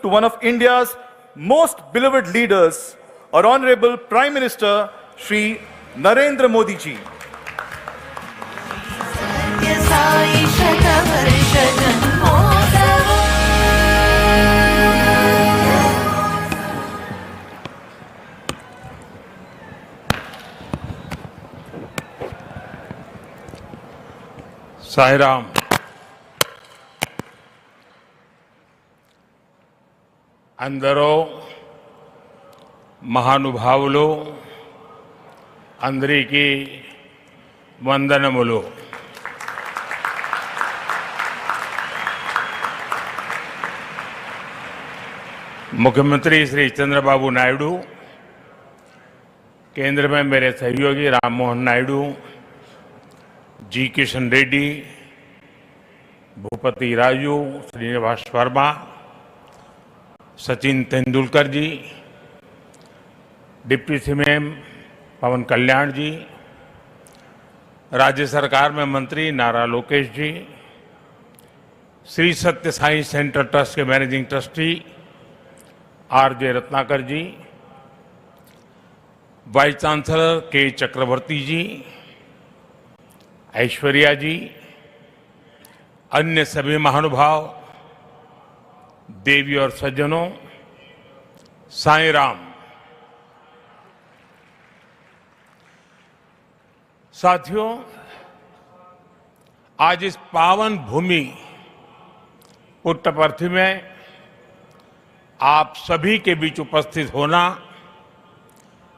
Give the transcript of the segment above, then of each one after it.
to one of India's most beloved leaders, our Honorable Prime Minister, Shri Narendra Modi ji. Sairam. అందరూ మహానుభావులు, అందరికీ వందనములు. मुख्यमंत्री श्री चंद्रबाबू नायडू, केंद्र में मेरे सहयोगी राम मोहन नायडू, जी किशन रेड्डी, भूपति राजू, श्रीनिवास वर्मा, सचिन तेंदुलकर जी, डिप्टी सीएम पवन कल्याण जी, राज्य सरकार में मंत्री नारा लोकेश जी, श्री सत्य साई सेंटर ट्रस्ट के मैनेजिंग ट्रस्टी आर.जे. रत्नाकर जी, वाइस चांसलर के चक्रवर्ती जी, ऐश्वर्या जी, अन्य सभी महानुभाव, देवी और सज्जनों, साईं राम। साथियों, आज इस पावन भूमि पुट्टपर्थी में आप सभी के बीच उपस्थित होना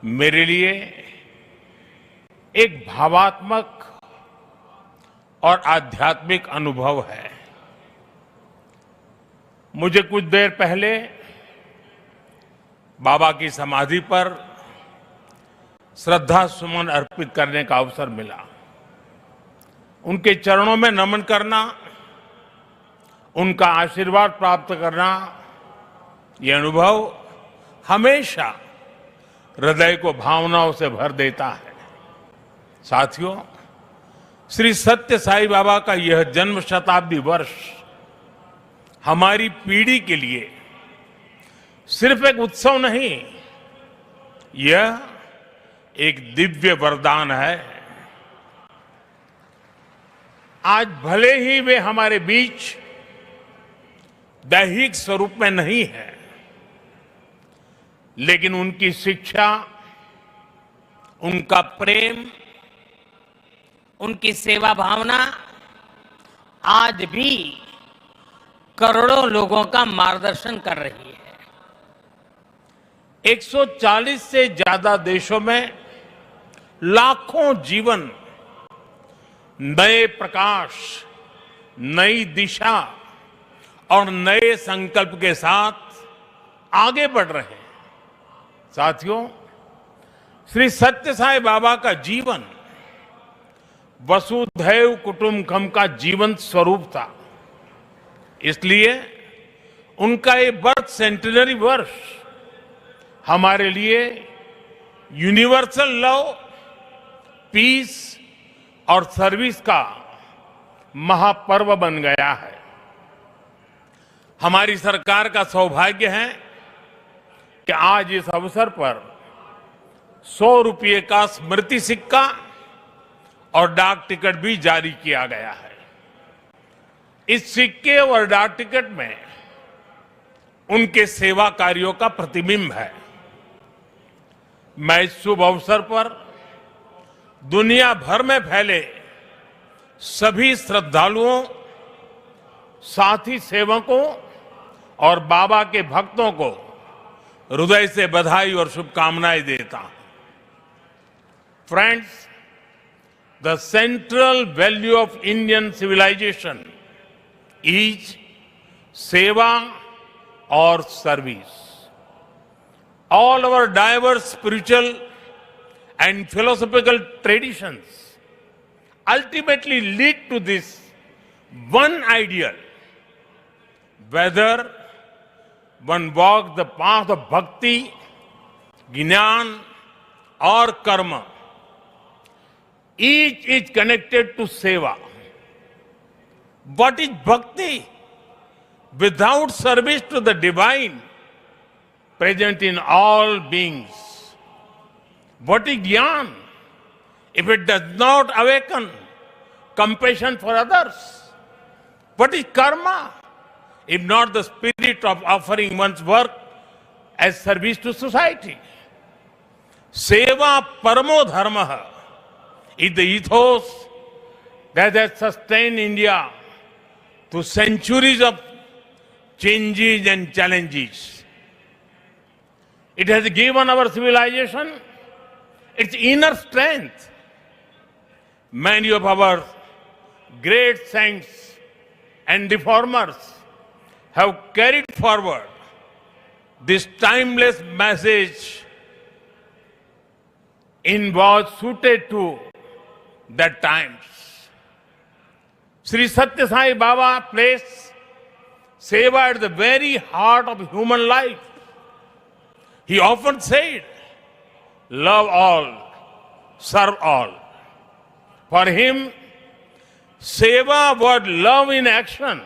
मेरे लिए एक भावात्मक और आध्यात्मिक अनुभव है। मुझे कुछ देर पहले बाबा की समाधि पर श्रद्धा सुमन अर्पित करने का अवसर मिला। उनके चरणों में नमन करना, उनका आशीर्वाद प्राप्त करना, यह अनुभव हमेशा हृदय को भावनाओं से भर देता है। साथियों, श्री सत्य साई बाबा का यह जन्म शताब्दी वर्ष हमारी पीढ़ी के लिए सिर्फ एक उत्सव नहीं, यह एक दिव्य वरदान है। आज भले ही वे हमारे बीच दैहिक स्वरूप में नहीं है, लेकिन उनकी शिक्षा, उनका प्रेम, उनकी सेवा भावना आज भी करोड़ों लोगों का मार्गदर्शन कर रही है। 140 से ज्यादा देशों में लाखों जीवन नए प्रकाश, नई दिशा और नए संकल्प के साथ आगे बढ़ रहे हैं। साथियों, श्री सत्य साई बाबा का जीवन वसुधैव कुटुंबकम का जीवंत स्वरूप था। इसलिए उनका ये बर्थ सेंटिनरी वर्ष हमारे लिए यूनिवर्सल लव, पीस और सर्विस का महापर्व बन गया है। हमारी सरकार का सौभाग्य है कि आज इस अवसर पर 100 रुपये का स्मृति सिक्का और डाक टिकट भी जारी किया गया है। इस सिक्के और डाक टिकट में उनके सेवा कार्यों का प्रतिबिंब है। मैं इस शुभ अवसर पर दुनिया भर में फैले सभी श्रद्धालुओं, साथी सेवकों और बाबा के भक्तों को हृदय से बधाई और शुभकामनाएं देता हूं। Friends, the central value of Indian civilization is seva or service. All our diverse spiritual and philosophical traditions ultimately lead to this one ideal. Whether one walks the path of bhakti, jnana or karma, each is connected to seva. What is bhakti? without service to the divine present in all beings. What is jnana if it does not awaken compassion for others? What is karma if not the spirit of offering one's work as service to society? Seva paramo dharma is the ethos that has sustained India through centuries of changes and challenges. It has given our civilization its inner strength. Many of our great saints and reformers have carried forward this timeless message in was suited to that times. Sri Satya Sai Baba placed seva at the very heart of human life. He often said, love all, serve all. For him, seva was love in action.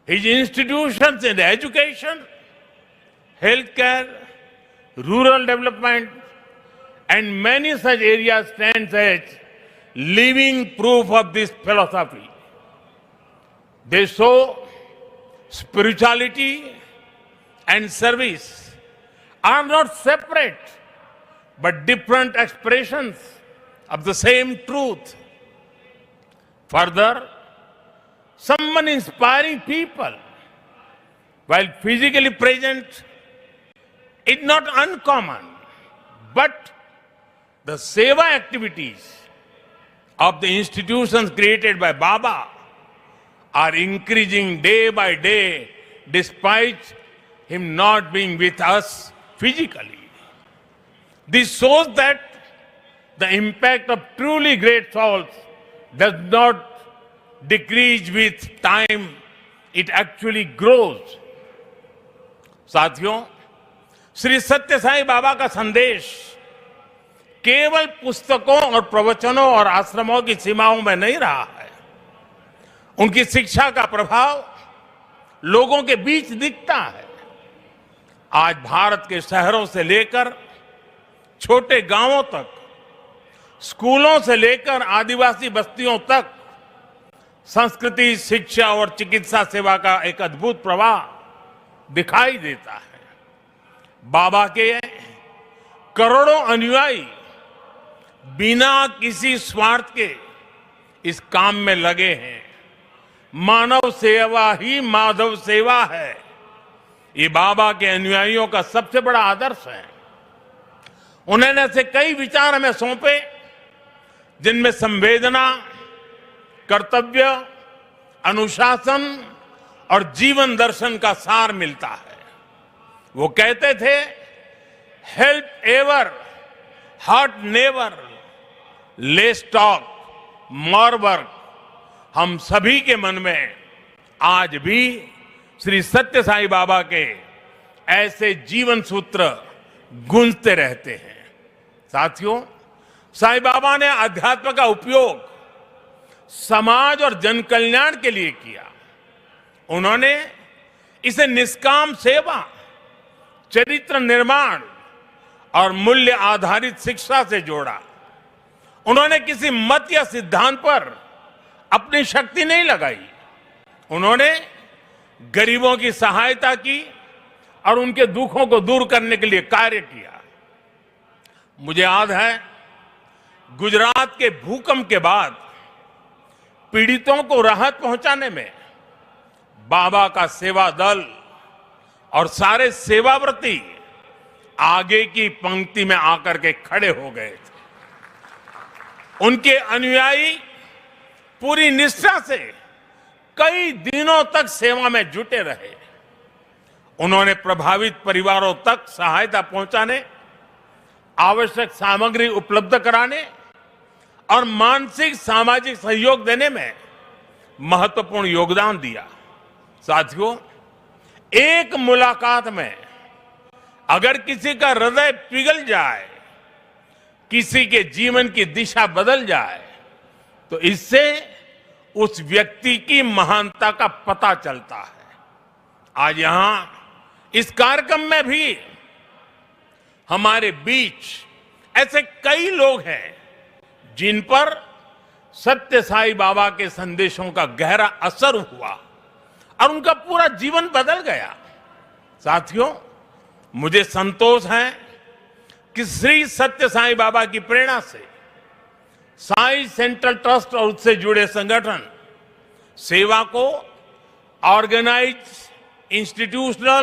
His institutions in education, healthcare, rural development, and many such areas stand as living proof of this philosophy. They show spirituality and service are not separate but different expressions of the same truth. Further, someone inspiring people while physically present is not uncommon, but the seva activities of the institutions created by Baba are increasing day by day despite him not being with us physically. This shows that the impact of truly great souls does not decrease with time, it actually grows. साथियों, श्री सत्य साई बाबा का संदेश केवल पुस्तकों और प्रवचनों और आश्रमों की सीमाओं में नहीं रहा है। उनकी शिक्षा का प्रभाव लोगों के बीच दिखता है। आज भारत के शहरों से लेकर छोटे गांवों तक, स्कूलों से लेकर आदिवासी बस्तियों तक संस्कृति, शिक्षा और चिकित्सा सेवा का एक अद्भुत प्रवाह दिखाई देता है। बाबा के करोड़ों अनुयायी बिना किसी स्वार्थ के इस काम में लगे हैं। मानव सेवा ही माधव सेवा है, ये बाबा के अनुयायियों का सबसे बड़ा आदर्श है। उन्होंने ऐसे कई विचार हमें सौंपे जिनमें संवेदना, कर्तव्य, अनुशासन और जीवन दर्शन का सार मिलता है। वो कहते थे, help ever, hurt never, less talk, more work. हम सभी के मन में आज भी श्री सत्य साई बाबा के ऐसे जीवन सूत्र गूंजते रहते हैं। साथियों, साई बाबा ने अध्यात्म का उपयोग समाज और जन कल्याण के लिए किया। उन्होंने इसे निष्काम सेवा, चरित्र निर्माण और मूल्य आधारित शिक्षा से जोड़ा। उन्होंने किसी मत या सिद्धांत पर अपनी शक्ति नहीं लगाई। उन्होंने गरीबों की सहायता की और उनके दुखों को दूर करने के लिए कार्य किया। मुझे याद है, गुजरात के भूकंप के बाद पीड़ितों को राहत पहुंचाने में बाबा का सेवा दल और सारे सेवाव्रती आगे की पंक्ति में आकर के खड़े हो गए थे। उनके अनुयायी पूरी निष्ठा से कई दिनों तक सेवा में जुटे रहे। उन्होंने प्रभावित परिवारों तक सहायता पहुंचाने, आवश्यक सामग्री उपलब्ध कराने और मानसिक सामाजिक सहयोग देने में महत्वपूर्ण योगदान दिया। साथियों, एक मुलाकात में अगर किसी का हृदय पिघल जाए, किसी के जीवन की दिशा बदल जाए, तो इससे उस व्यक्ति की महानता का पता चलता है। आज यहां इस कार्यक्रम में भी हमारे बीच ऐसे कई लोग हैं जिन पर सत्य साई बाबा के संदेशों का गहरा असर हुआ और उनका पूरा जीवन बदल गया। साथियों, मुझे संतोष है कि श्री सत्य साई बाबा की प्रेरणा से साई सेंट्रल ट्रस्ट और उससे जुड़े संगठन सेवा को ऑर्गेनाइज, इंस्टीट्यूशनल